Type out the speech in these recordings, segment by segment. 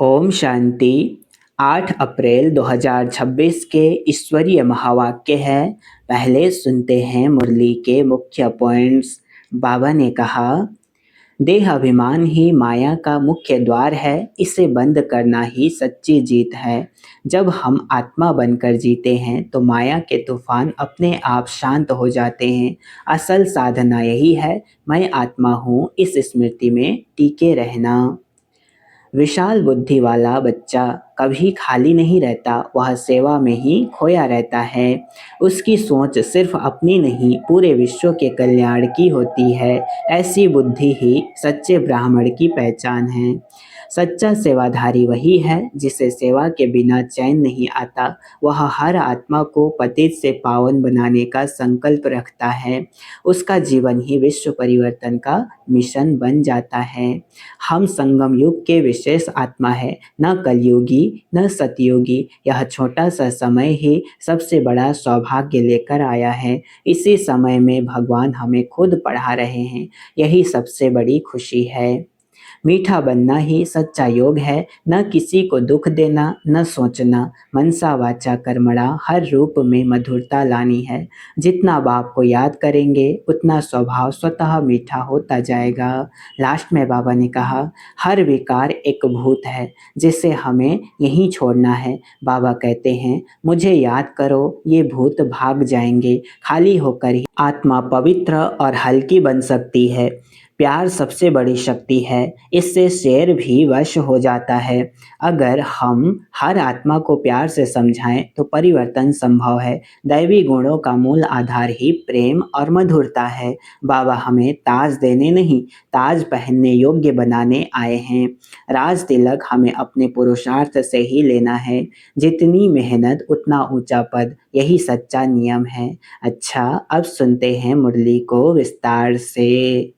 ओम शांति। 8 अप्रैल 2026 के ईश्वरीय महावाक्य है। पहले सुनते हैं मुरली के मुख्य पॉइंट्स। बाबा ने कहा, देह अभिमान ही माया का मुख्य द्वार है, इसे बंद करना ही सच्ची जीत है। जब हम आत्मा बनकर जीते हैं तो माया के तूफान अपने आप शांत हो जाते हैं। असल साधना यही है, मैं आत्मा हूँ, इस स्मृति में टिके रहना। विशाल बुद्धि वाला बच्चा कभी खाली नहीं रहता, वह सेवा में ही खोया रहता है। उसकी सोच सिर्फ अपनी नहीं, पूरे विश्व के कल्याण की होती है। ऐसी बुद्धि ही सच्चे ब्राह्मण की पहचान है। सच्चा सेवाधारी वही है जिसे सेवा के बिना चैन नहीं आता। वह हर आत्मा को पतित से पावन बनाने का संकल्प रखता है। उसका जीवन ही विश्व परिवर्तन का मिशन बन जाता है। हम संगम युग के विशेष आत्मा है, न कलयुगी न सतयुगी। यह छोटा सा समय ही सबसे बड़ा सौभाग्य लेकर आया है। इसी समय में भगवान हमें खुद पढ़ा रहे हैं, यही सबसे बड़ी खुशी है। मीठा बनना ही सच्चा योग है, न किसी को दुख देना, न सोचना। मनसा वाचा कर्मणा, हर रूप में मधुरता लानी है। जितना बाप को याद करेंगे उतना स्वभाव स्वतः मीठा होता जाएगा। लास्ट में बाबा ने कहा, हर विकार एक भूत है जिसे हमें यहीं छोड़ना है। बाबा कहते हैं, मुझे याद करो, ये भूत भाग जाएंगे। खाली होकर ही आत्मा पवित्र और हल्की बन सकती है। प्यार सबसे बड़ी शक्ति है, इससे शेर भी वश हो जाता है। अगर हम हर आत्मा को प्यार से समझाएं तो परिवर्तन संभव है। दैवी गुणों का मूल आधार ही प्रेम और मधुरता है। बाबा हमें ताज देने नहीं, ताज पहनने योग्य बनाने आए हैं। राज तिलक हमें अपने पुरुषार्थ से ही लेना है। जितनी मेहनत उतना ऊंचा पद, यही सच्चा नियम है। अच्छा, अब सुनते हैं मुरली को विस्तार से।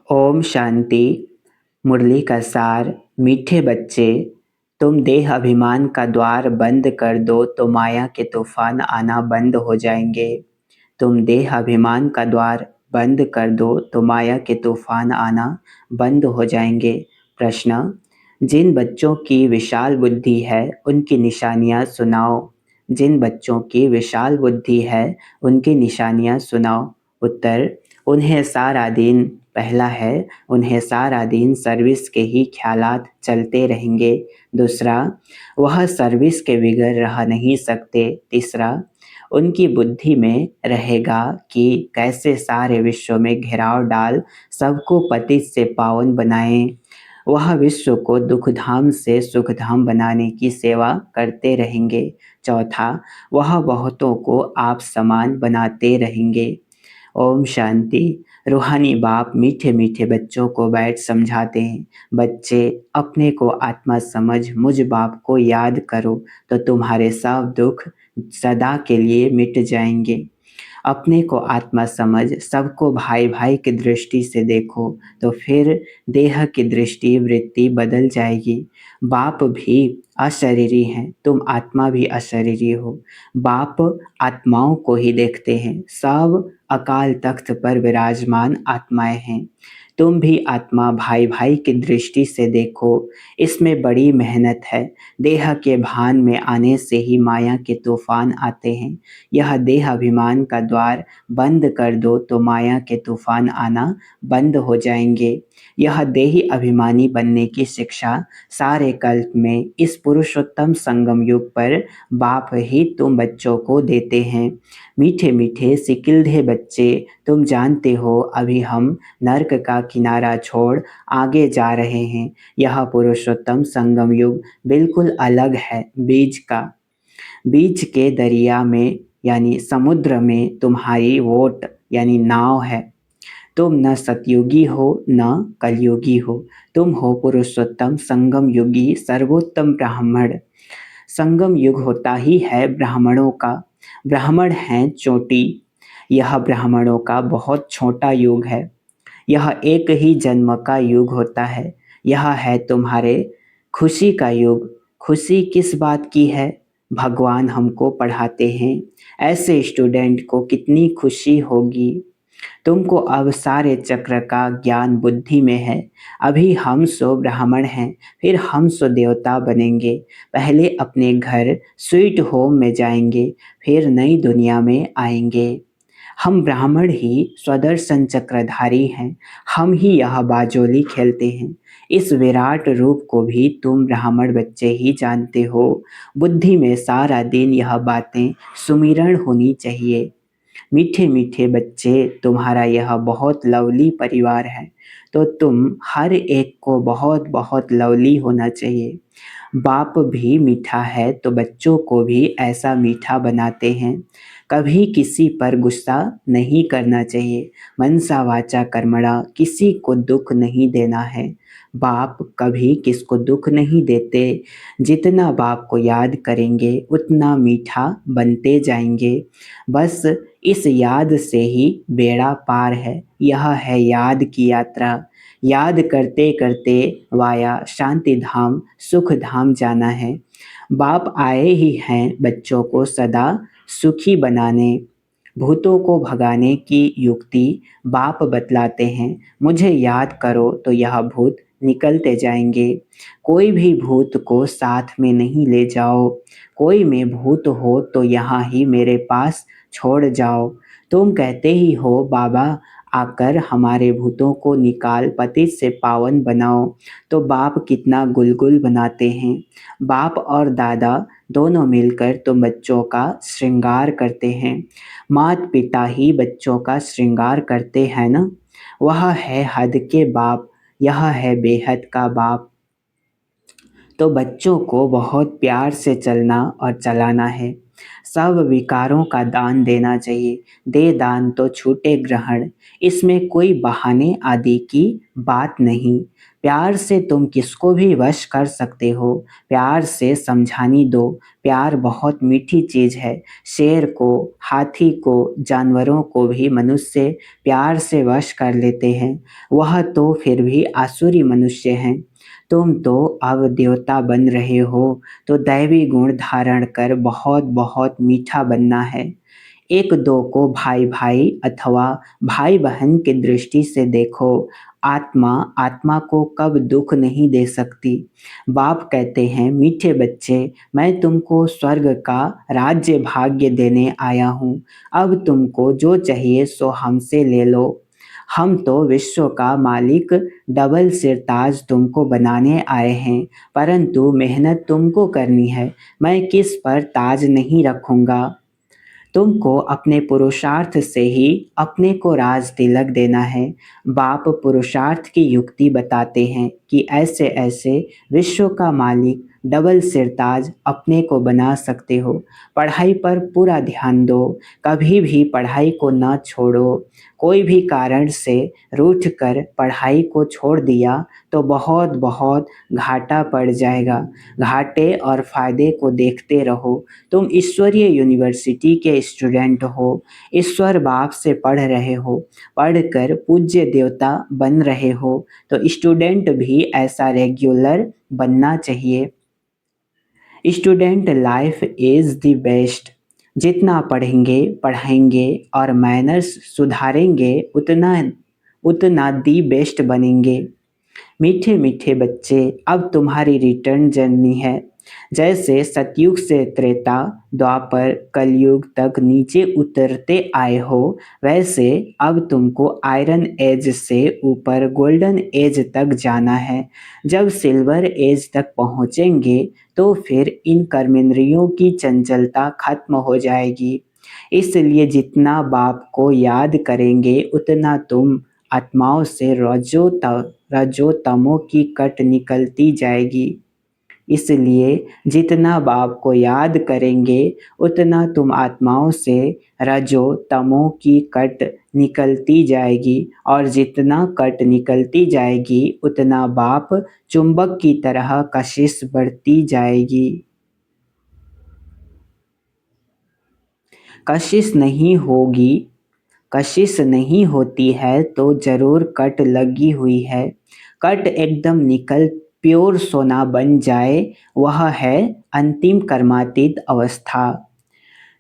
ओम शांति। मुरली का सार। मीठे बच्चे, तुम देह अभिमान का द्वार बंद कर दो तो माया के तूफान आना बंद हो जाएंगे। तुम देह अभिमान का द्वार बंद कर दो तो माया के तूफान आना बंद हो जाएंगे। प्रश्न, जिन बच्चों की विशाल बुद्धि है उनकी निशानियां सुनाओ। जिन बच्चों की विशाल बुद्धि है उनकी निशानियां सुनाओ। उत्तर, उन्हें सारा दिन, पहला है, उन्हें सारा दिन सर्विस के ही ख्यालात चलते रहेंगे। दूसरा, वह सर्विस के बगैर रह नहीं सकते। तीसरा, उनकी बुद्धि में रहेगा कि कैसे सारे विश्व में घेराव डाल सबको पतित से पावन बनाएं। वह विश्व को दुखधाम से सुखधाम बनाने की सेवा करते रहेंगे। चौथा, वह बहुतों को आप समान बनाते रहेंगे। ओम शांति। रूहानी बाप मीठे मीठे बच्चों को बैठ समझाते हैं, बच्चे अपने को आत्मा समझ मुझ बाप को याद करो तो तुम्हारे सब दुख सदा के लिए मिट जाएंगे। अपने को आत्मा समझ सबको भाई भाई की दृष्टि से देखो तो फिर देह की दृष्टि वृत्ति बदल जाएगी। बाप भी अशरीरी हैं, तुम आत्मा भी अशरीरी हो। बाप आत्माओं को ही देखते हैं, सब अकाल तख्त पर विराजमान आत्माएं हैं। तुम भी आत्मा भाई भाई की दृष्टि से देखो, इसमें बड़ी मेहनत है। देह के भान में आने से ही माया के तूफान आते हैं। यह देह अभिमान का द्वार बंद कर दो तो माया के तूफान आना बंद हो जाएंगे। यह देही अभिमानी बनने की शिक्षा सारे कल्प में इस पुरुषोत्तम संगम युग पर बाप ही तुम बच्चों को देते हैं। मीठे मीठे सिकिल्धे बच्चे, तुम जानते हो अभी हम नर्क का किनारा छोड़ आगे जा रहे हैं। यह पुरुषोत्तम संगम युग बिल्कुल अलग है बीज का। बीच के दरिया में यानी समुद्र में तुम्हारी वोट यानी नाव है। तुम न सतयुगी हो न कलयुगी हो, तुम हो पुरुषोत्तम संगम युगी सर्वोत्तम ब्राह्मण। संगम युग होता ही है ब्राह्मणों का। ब्राह्मण हैं चोटी। यह ब्राह्मणों का बहुत छोटा युग है। यह एक ही जन्म का युग होता है। यह है तुम्हारे खुशी का युग। खुशी किस बात की है? भगवान हमको पढ़ाते हैं। ऐसे स्टूडेंट को कितनी खुशी होगी। तुमको अब सारे चक्र का ज्ञान बुद्धि में है। अभी हम सो ब्राह्मण हैं, फिर हम सो देवता बनेंगे। पहले अपने घर स्वीट होम में जाएंगे, फिर नई दुनिया में आएंगे। हम ब्राह्मण ही स्वदर्शन चक्रधारी हैं, हम ही यह बाजोली खेलते हैं। इस विराट रूप को भी तुम ब्राह्मण बच्चे ही जानते हो। बुद्धि में सारा दिन यह बातें सुमिरण होनी चाहिए। मीठे मीठे बच्चे, तुम्हारा यह बहुत लवली परिवार है, तो तुम हर एक को बहुत बहुत लवली होना चाहिए। बाप भी मीठा है तो बच्चों को भी ऐसा मीठा बनाते हैं। कभी किसी पर गुस्सा नहीं करना चाहिए। मनसा वाचा कर्मणा, किसी को दुख नहीं देना है। बाप कभी किसको दुख नहीं देते। जितना बाप को याद करेंगे उतना मीठा बनते जाएंगे। बस इस याद से ही बेड़ा पार है। यह है याद की यात्रा। याद करते करते वाया शांति धाम सुख धाम जाना है। बाप आए ही हैं बच्चों को सदा सुखी बनाने। भूतों को भगाने की युक्ति बाप बतलाते हैं। मुझे याद करो तो यह भूत निकलते जाएंगे। कोई भी भूत को साथ में नहीं ले जाओ। कोई में भूत हो तो यहाँ ही मेरे पास छोड़ जाओ। तुम कहते ही हो बाबा आकर हमारे भूतों को निकाल पतित से पावन बनाओ, तो बाप कितना गुलगुल बनाते हैं। बाप और दादा दोनों मिलकर तो बच्चों का श्रृंगार करते हैं। माता पिता ही बच्चों का श्रृंगार करते हैं ना। वह है हद के बाप, यह है बेहद का बाप। तो बच्चों को बहुत प्यार से चलना और चलाना है। सब विकारों का दान देना चाहिए। दे दान तो छूटे ग्रहण। इसमें कोई बहाने आदि की बात नहीं। प्यार से तुम किसको भी वश कर सकते हो। प्यार से समझानी दो। प्यार बहुत मीठी चीज़ है। शेर को, हाथी को, जानवरों को भी मनुष्य प्यार से वश कर लेते हैं। वह तो फिर भी आसुरी मनुष्य हैं। तुम तो अब देवता बन रहे हो, तो दैवी गुण धारण कर बहुत बहुत मीठा बनना है। एक दो को भाई भाई अथवा भाई बहन की दृष्टि से देखो। आत्मा आत्मा को कब दुख नहीं दे सकती। बाप कहते हैं मीठे बच्चे, मैं तुमको स्वर्ग का राज्य भाग्य देने आया हूँ। अब तुमको जो चाहिए सो हमसे ले लो। हम तो विश्व का मालिक डबल सिरताज तुमको बनाने आए हैं, परंतु मेहनत तुमको करनी है। मैं किस पर ताज नहीं रखूंगा। तुमको अपने पुरुषार्थ से ही अपने को राज तिलक देना है। बाप पुरुषार्थ की युक्ति बताते हैं कि ऐसे ऐसे विश्व का मालिक डबल सिरताज अपने को बना सकते हो। पढ़ाई पर पूरा ध्यान दो। कभी भी पढ़ाई को न छोड़ो। कोई भी कारण से रूठ कर पढ़ाई को छोड़ दिया तो बहुत बहुत घाटा पड़ जाएगा। घाटे और फायदे को देखते रहो। तुम ईश्वरीय यूनिवर्सिटी के स्टूडेंट हो। ईश्वर बाप से पढ़ रहे हो। पढ़कर पूज्य देवता बन रहे हो, तो स्टूडेंट भी ऐसा रेगुलर बनना चाहिए। Student life is the best. जितना पढ़ेंगे पढ़ाएंगे और मैनर्स सुधारेंगे उतना उतना दी बेस्ट बनेंगे। मीठे मीठे बच्चे, अब तुम्हारी रिटर्न जर्नी है। जैसे सतयुग से त्रेता द्वापर कलयुग तक नीचे उतरते आए हो, वैसे अब तुमको आयरन एज से ऊपर गोल्डन एज तक जाना है। जब सिल्वर एज तक पहुँचेंगे तो फिर इन कर्मेंद्रियों की चंचलता खत्म हो जाएगी। इसलिए जितना बाप को याद करेंगे उतना तुम आत्माओं से रजो तमो की कट निकलती जाएगी। इसलिए जितना बाप को याद करेंगे उतना तुम आत्माओं से रजो तमो की कट निकलती जाएगी, और जितना कट निकलती जाएगी उतना बाप चुंबक की तरह कशिश बढ़ती जाएगी। कशिश नहीं होगी, कशिश नहीं होती है तो जरूर कट लगी हुई है। कट एकदम निकल प्योर सोना बन जाए, वह है अंतिम कर्मातीत अवस्था।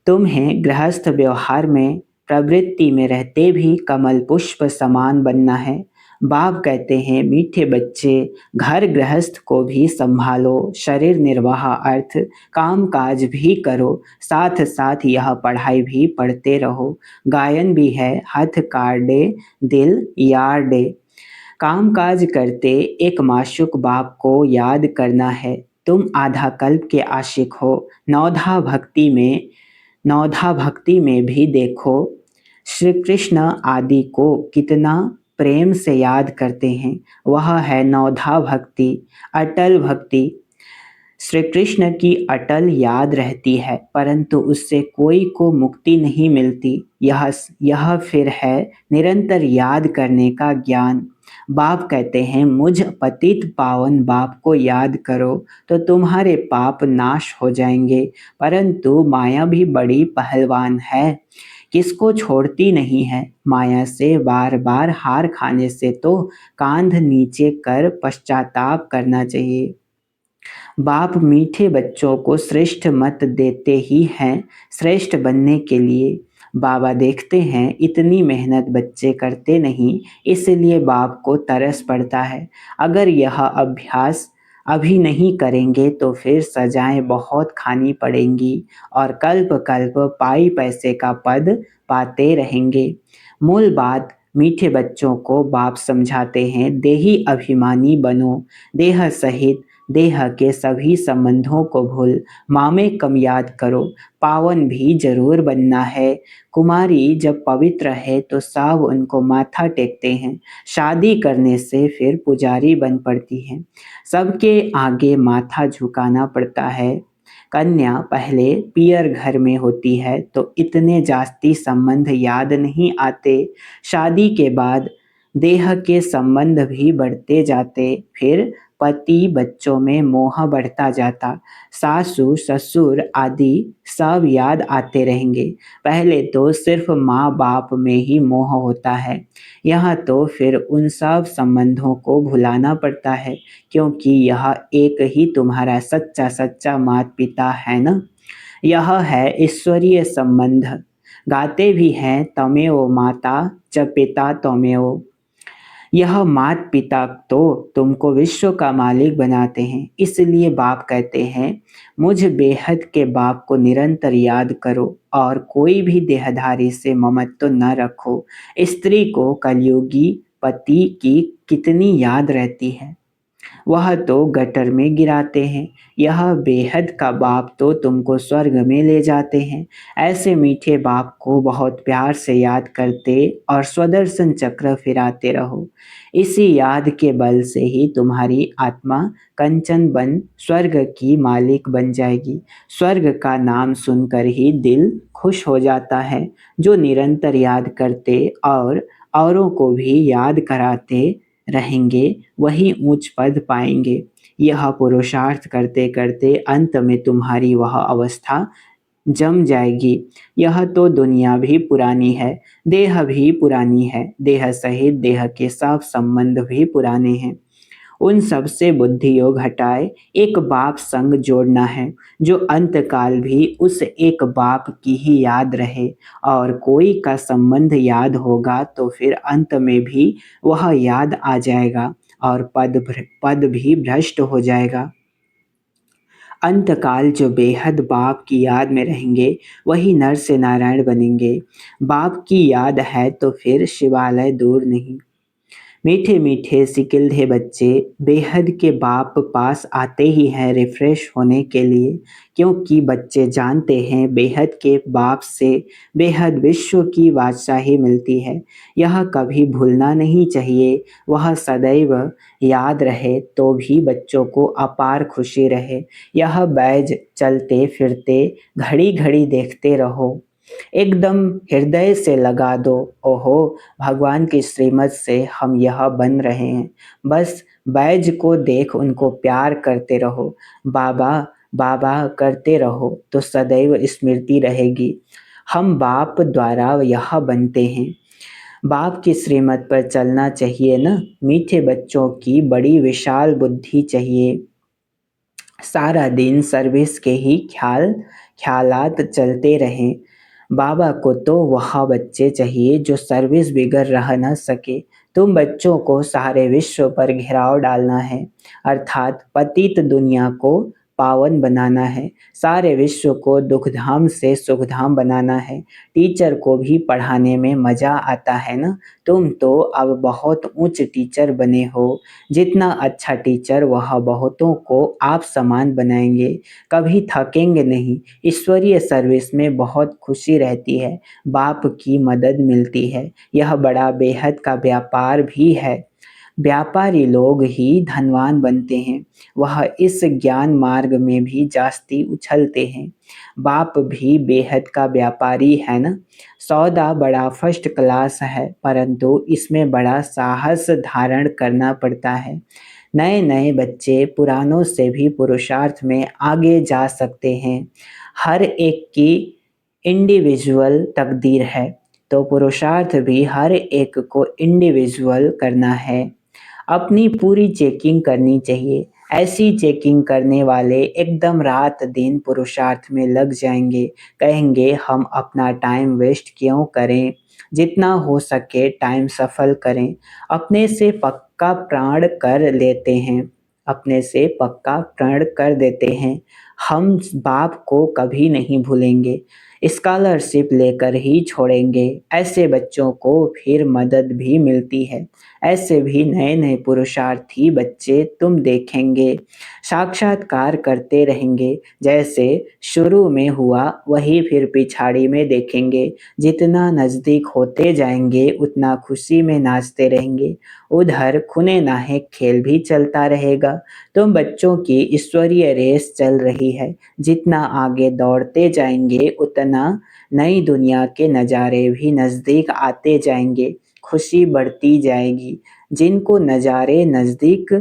तुम्हें गृहस्थ व्यवहार में प्रवृत्ति में रहते भी कमल पुष्प समान बनना है। बाप कहते हैं, मीठे बच्चे, घर गृहस्थ को भी संभालो, शरीर निर्वाह अर्थ काम काज भी करो, साथ साथ यह पढ़ाई भी पढ़ते रहो। गायन भी है, हथ काटे दिल यार डे। काम काज करते एक माशूक बाप को याद करना है। तुम आधा कल्प के आशिक हो, नौधा भक्ति में भी देखो। श्री कृष्ण आदि को कितना प्रेम से याद करते हैं, वह है नौधा भक्ति, अटल भक्ति। श्री कृष्ण की अटल याद रहती है, परंतु उससे कोई को मुक्ति नहीं मिलती। यह फिर है निरंतर याद करने का ज्ञान। बाप कहते हैं, मुझ पतित पावन बाप को याद करो तो तुम्हारे पाप नाश हो जाएंगे। परंतु माया भी बड़ी पहलवान है, किसको छोड़ती नहीं है। माया से बार बार हार खाने से तो कांध नीचे कर पश्चाताप करना चाहिए। बाप मीठे बच्चों को श्रेष्ठ मत देते ही हैं, श्रेष्ठ बनने के लिए। बाबा देखते हैं इतनी मेहनत बच्चे करते नहीं, इसलिए बाप को तरस पड़ता है। अगर यह अभ्यास अभी नहीं करेंगे तो फिर सजाएं बहुत खानी पड़ेंगी और कल्प कल्प पाई पैसे का पद पाते रहेंगे। मूल बात मीठे बच्चों को बाप समझाते हैं, देही अभिमानी बनो, देह सहित देह के सभी संबंधों को भूल मामे कम याद करो, पावन भी जरूर बनना है। कुमारी जब पवित्र है तो सब उनको माथा टेकते हैं, शादी करने से फिर पुजारी बन पड़ती है, सबके आगे माथा झुकाना पड़ता है। कन्या पहले पियर घर में होती है तो इतने जास्ती संबंध याद नहीं आते, शादी के बाद देह के संबंध भी बढ़ते जाते, फिर पति बच्चों में मोह बढ़ता जाता, सासू ससुर आदि सब याद आते रहेंगे। पहले तो सिर्फ माँ बाप में ही मोह होता है, यहाँ तो फिर उन सब संबंधों को भुलाना पड़ता है, क्योंकि यह एक ही तुम्हारा सच्चा सच्चा माता पिता है ना। यह है ईश्वरीय संबंध। गाते भी हैं, तमेव माता च पिता त्वमेव। यह माता पिता तो तुमको विश्व का मालिक बनाते हैं, इसलिए बाप कहते हैं, मुझ बेहद के बाप को निरंतर याद करो और कोई भी देहधारी से ममत्व न रखो। स्त्री को कलयुगी पति की कितनी याद रहती है, वह तो गटर में गिराते हैं, यह बेहद का बाप तो तुमको स्वर्ग में ले जाते हैं। ऐसे मीठे बाप को बहुत प्यार से याद करते और स्वदर्शन चक्र फिराते रहो। इसी याद के बल से ही तुम्हारी आत्मा कंचन बन स्वर्ग की मालिक बन जाएगी। स्वर्ग का नाम सुनकर ही दिल खुश हो जाता है। जो निरंतर याद करते और औरों को भी याद कराते रहेंगे, वही ऊंच पद पाएंगे। यह पुरुषार्थ करते करते अंत में तुम्हारी वह अवस्था जम जाएगी। यह तो दुनिया भी पुरानी है, देह भी पुरानी है, देह सहित देह के सब संबंध भी पुराने हैं। उन सब से बुद्धि योग हटाए एक बाप संग जोड़ना है, जो अंतकाल भी उस एक बाप की ही याद रहे। और कोई का संबंध याद होगा तो फिर अंत में भी वह याद आ जाएगा और पद भी भ्रष्ट हो जाएगा। अंतकाल जो बेहद बाप की याद में रहेंगे, वही नर से नारायण बनेंगे। बाप की याद है तो फिर शिवालय दूर नहीं। मीठे मीठे सिकिलधे बच्चे बेहद के बाप पास आते ही हैं रिफ्रेश होने के लिए, क्योंकि बच्चे जानते हैं बेहद के बाप से बेहद विश्व की बादशाही मिलती है। यह कभी भूलना नहीं चाहिए, वह सदैव याद रहे तो भी बच्चों को अपार खुशी रहे। यह बैज चलते फिरते घड़ी घड़ी देखते रहो, एकदम हृदय से लगा दो, ओहो भगवान की श्रीमत से हम यह बन रहे हैं। बस बैज को देख उनको प्यार करते रहो, बाबा बाबा करते रहो तो सदैव स्मृति रहेगी। हम बाप द्वारा यह बनते हैं। बाप की श्रीमत पर चलना चाहिए ना। मीठे बच्चों की बड़ी विशाल बुद्धि चाहिए, सारा दिन सर्विस के ही ख्यालात चलते रहें। बाबा को तो वह बच्चे चाहिए जो सर्विस बिगड़ रह न सके। तुम बच्चों को सारे विश्व पर घेराव डालना है, अर्थात पतित दुनिया को पावन बनाना है, सारे विश्व को दुखधाम से सुखधाम बनाना है। टीचर को भी पढ़ाने में मजा आता है ना। तुम तो अब बहुत उच्च टीचर बने हो। जितना अच्छा टीचर वह बहुतों को आप समान बनाएंगे, कभी थकेंगे नहीं। ईश्वरीय सर्विस में बहुत खुशी रहती है, बाप की मदद मिलती है। यह बड़ा बेहद का व्यापार भी है। व्यापारी लोग ही धनवान बनते हैं। वह इस ज्ञान मार्ग में भी जास्ती उछलते हैं। बाप भी बेहद का व्यापारी है ना। सौदा बड़ा फर्स्ट क्लास है, परंतु इसमें बड़ा साहस धारण करना पड़ता है। नए नए बच्चे पुरानों से भी पुरुषार्थ में आगे जा सकते हैं। हर एक की इंडिविजुअल तकदीर है, तो पुरुषार्थ भी हर एक को इंडिविजुअल करना है। अपनी पूरी चेकिंग करनी चाहिए। ऐसी चेकिंग करने वाले एकदम रात दिन पुरुषार्थ में लग जाएंगे। कहेंगे हम अपना टाइम वेस्ट क्यों करें, जितना हो सके टाइम सफल करें। अपने से पक्का प्राण कर लेते हैं, अपने से पक्का प्रण कर देते हैं। हम बाप को कभी नहीं भूलेंगे, स्कॉलरशिप लेकर ही छोड़ेंगे। ऐसे बच्चों को फिर मदद भी मिलती है। ऐसे भी नए नए पुरुषार्थी बच्चे तुम देखेंगे, साक्षात्कार करते रहेंगे। जैसे शुरू में हुआ वही फिर पिछाड़ी में देखेंगे। जितना नज़दीक होते जाएंगे उतना खुशी में नाचते रहेंगे। उधर खुने नाहक खेल भी चलता रहेगा। तुम बच्चों की ईश्वरीय रेस चल रही है। जितना आगे दौड़ते जाएंगे उतना नई दुनिया के नज़ारे भी नज़दीक आते जाएंगे, खुशी बढ़ती जाएगी। जिनको नज़ारे नज़दीक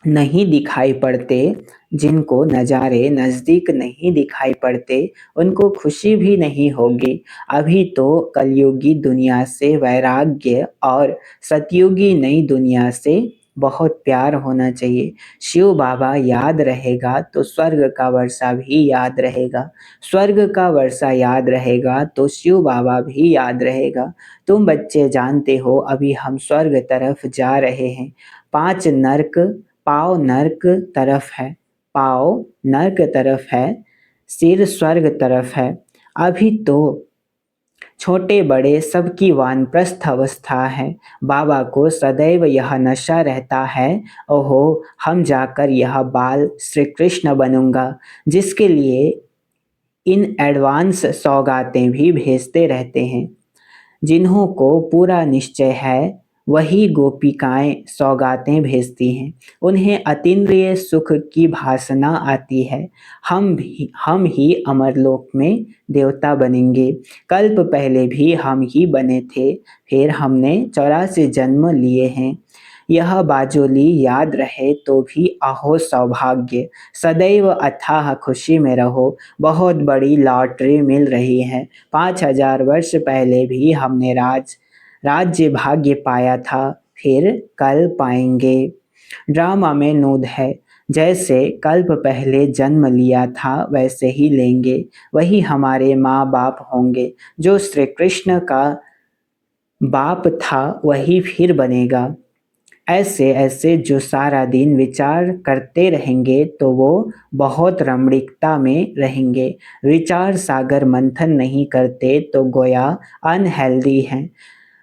नहीं दिखाई पड़ते, जिनको नज़ारे नज़दीक नहीं दिखाई पड़ते, उनको खुशी भी नहीं होगी। अभी तो कलयुगी दुनिया से वैराग्य और सतयुगी नई दुनिया से बहुत प्यार होना चाहिए। शिव बाबा याद रहेगा तो स्वर्ग का वर्षा भी याद रहेगा, स्वर्ग का वर्षा याद रहेगा तो शिव बाबा भी याद रहेगा। तुम बच्चे जानते हो अभी हम स्वर्ग तरफ जा रहे हैं। 5 नर्क, पाँव नर्क तरफ है, पाँव नर्क तरफ है, सिर स्वर्ग तरफ है। अभी तो छोटे बड़े सबकी वानप्रस्थ अवस्था है। बाबा को सदैव यह नशा रहता है, ओहो हम जाकर यह बाल श्री कृष्ण बनूंगा, जिसके लिए इन एडवांस सौगातें भी भेजते रहते हैं। जिन्हों को पूरा निश्चय है वही गोपिकाएं सौगातें भेजती हैं। उन्हें अतीन्द्रिय सुख की भासना आती है। हम ही अमरलोक में देवता बनेंगे। कल्प पहले भी हम ही बने थे, फिर हमने 84 जन्म लिए हैं। यह बाजोली याद रहे तो भी अहो सौभाग्य, सदैव अथाह खुशी में रहो। बहुत बड़ी लॉटरी मिल रही है। 5000 वर्ष पहले भी हमने राज्य भाग्य पाया था, फिर कल पाएंगे। ड्रामा में नूद है, जैसे कल्प पहले जन्म लिया था वैसे ही लेंगे। वही हमारे माँ बाप होंगे। जो श्री कृष्ण का बाप था वही फिर बनेगा। ऐसे ऐसे जो सारा दिन विचार करते रहेंगे तो वो बहुत रमणीकता में रहेंगे। विचार सागर मंथन नहीं करते तो गोया अनहेल्दी हैं।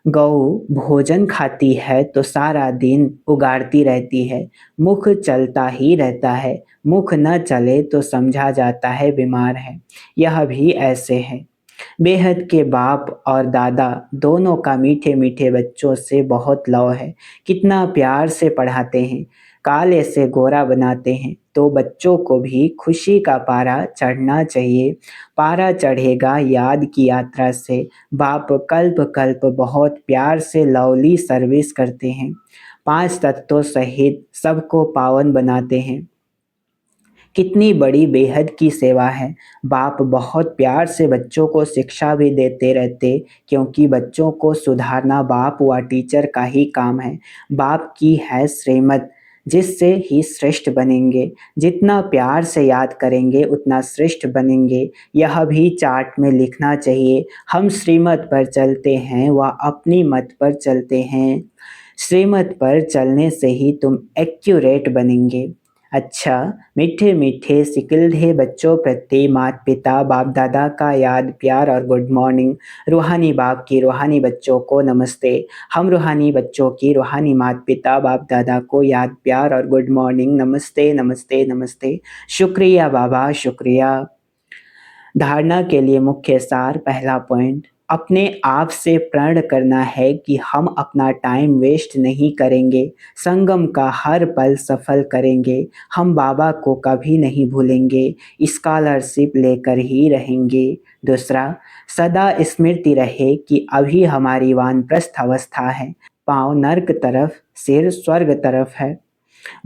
गौ भोजन खाती है तो सारा दिन उगाड़ती रहती है। मुख चलता ही रहता है, मुख न चले तो समझा जाता है बीमार है। यह भी ऐसे है। बेहद के बाप और दादा दोनों का मीठे मीठे बच्चों से बहुत लव है। कितना प्यार से पढ़ाते हैं, काले से गोरा बनाते हैं। तो बच्चों को भी खुशी का पारा चढ़ना चाहिए। पारा चढ़ेगा याद की यात्रा से। बाप कल्प कल्प बहुत प्यार से लवली सर्विस करते हैं। 5 तत्वों सहित सबको पावन बनाते हैं। कितनी बड़ी बेहद की सेवा है। बाप बहुत प्यार से बच्चों को शिक्षा भी देते रहते, क्योंकि बच्चों को सुधारना बाप व टीचर का ही काम है। बाप की है श्रीमत, जिससे ही श्रेष्ठ बनेंगे। जितना प्यार से याद करेंगे उतना श्रेष्ठ बनेंगे। यह भी चार्ट में लिखना चाहिए। हम श्रीमत पर चलते हैं व अपनी मत पर चलते हैं। श्रीमत पर चलने से ही तुम एक्यूरेट बनेंगे। अच्छा, मीठे मीठे सिकिलधे बच्चों प्रति माता पिता बाप दादा का याद प्यार और गुड मॉर्निंग। रूहानी बाप की रूहानी बच्चों को नमस्ते। हम रूहानी बच्चों की रूहानी माता पिता बाप दादा को याद प्यार और गुड मॉर्निंग। नमस्ते नमस्ते नमस्ते। शुक्रिया बाबा, शुक्रिया। धारणा के लिए मुख्य सार। पहला पॉइंट, अपने आप से प्रण करना है कि हम अपना टाइम वेस्ट नहीं करेंगे, संगम का हर पल सफल करेंगे। हम बाबा को कभी नहीं भूलेंगे, स्कॉलरशिप लेकर ही रहेंगे। दूसरा, सदा स्मृति रहे कि अभी हमारी वानप्रस्थ अवस्था है, पाँव नर्क तरफ, सिर स्वर्ग तरफ है।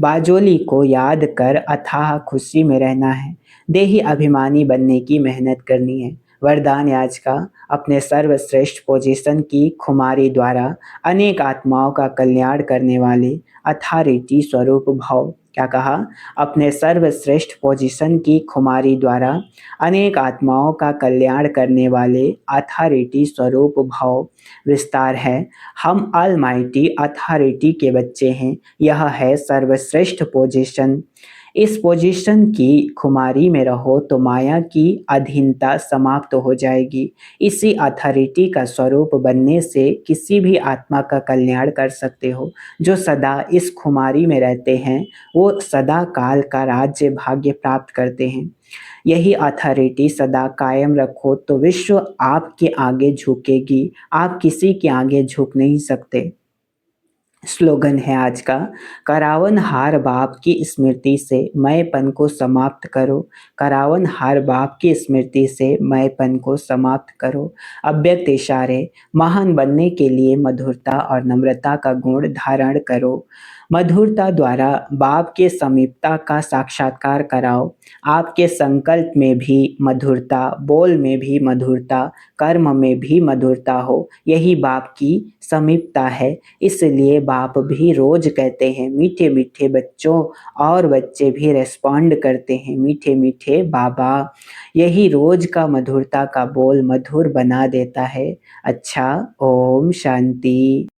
बाजोली को याद कर अथाह खुशी में रहना है। देही अभिमानी बनने की मेहनत करनी है। वरदान आज का, अपने सर्वश्रेष्ठ पोजीशन की खुमारी द्वारा अनेक आत्माओं का कल्याण करने वाले अथॉरिटी स्वरूप भाव। क्या कहा? अपने सर्वश्रेष्ठ पोजीशन की खुमारी द्वारा अनेक आत्माओं का कल्याण करने वाले अथॉरिटी स्वरूप भाव। विस्तार है, हम ऑलमाइटी अथॉरिटी के बच्चे हैं। यह है सर्वश्रेष्ठ पोजीशन। इस पोजीशन की खुमारी में रहो तो माया की अधीनता समाप्त हो जाएगी। इसी अथॉरिटी का स्वरूप बनने से किसी भी आत्मा का कल्याण कर सकते हो। जो सदा इस खुमारी में रहते हैं वो सदा काल का राज्य भाग्य प्राप्त करते हैं। यही अथॉरिटी सदा कायम रखो तो विश्व आपके आगे झुकेगी। आप किसी के आगे झुक नहीं सकते। स्लोगन है आज का, करावन हार बाप की स्मृति से मैंपन को समाप्त करो। करावन हार बाप की स्मृति से मैंपन को समाप्त करो। अव्यक्त इशारे, महान बनने के लिए मधुरता और नम्रता का गुण धारण करो। मधुरता द्वारा बाप के समीपता का साक्षात्कार कराओ। आपके संकल्प में भी मधुरता, बोल में भी मधुरता, कर्म में भी मधुरता हो, यही बाप की समीपता है। इसलिए बाप भी रोज कहते हैं मीठे मीठे बच्चों, और बच्चे भी रेस्पॉन्ड करते हैं मीठे मीठे बाबा। यही रोज का मधुरता का बोल मधुर बना देता है। अच्छा, ओम शांति।